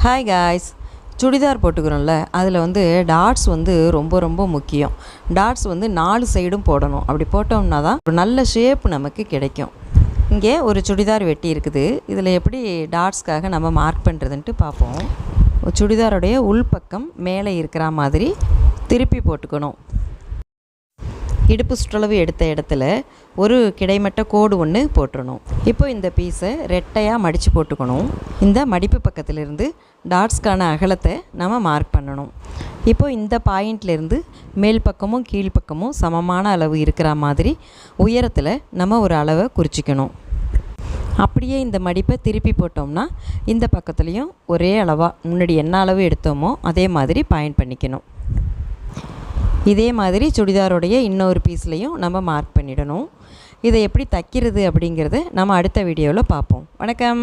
Hi guys, churidar போட்டுக்கிறோம்ல, அதில் வந்து dots வந்து ரொம்ப முக்கியம். டாட்ஸ் வந்து 4 சைடும் போடணும். அப்படி போட்டோம்னா தான் ஒரு நல்ல ஷேப் நமக்கு கிடைக்கும். இங்கே ஒரு சுடிதார் வெட்டி இருக்குது. இதில் எப்படி டாட்ஸ்க்காக நம்ம மார்க் பண்ணுறதுன்ட்டு பார்ப்போம். சுடிதாரோடைய உள்பக்கம் மேலே இருக்கிற மாதிரி திருப்பி போட்டுக்கணும். இடுப்பு சுற்றளவு எடுத்த இடத்துல ஒரு கிடைமட்ட கோடு ஒன்று போட்டுடணும். இப்போ இந்த பீஸை ரெட்டையாக மடித்து போட்டுக்கணும். இந்த மடிப்பு பக்கத்திலிருந்து டாட்ஸ்க்கான அகலத்தை நம்ம மார்க் பண்ணணும். இப்போ இந்த பாயிண்ட்லேருந்து மேல் பக்கமும் கீழ்ப்பக்கமும் சமமான அளவு இருக்கிற மாதிரி உயரத்தில் நம்ம ஒரு அளவை குறிச்சிக்கணும். அப்படியே இந்த மடிப்பை திருப்பி போட்டோம்னா இந்த பக்கத்துலேயும் ஒரே அளவாக முன்னாடி என்ன அளவு எடுத்தோமோ அதே மாதிரி பாயிண்ட் பண்ணிக்கணும். இதே மாதிரி சுடிதாரோடைய இன்னொரு பீஸ்லையும் நம்ம மார்க் பண்ணிடணும். இதை எப்படி தைக்கிறது அப்படிங்கிறத நம்ம அடுத்த வீடியோவில் பார்ப்போம். வணக்கம்.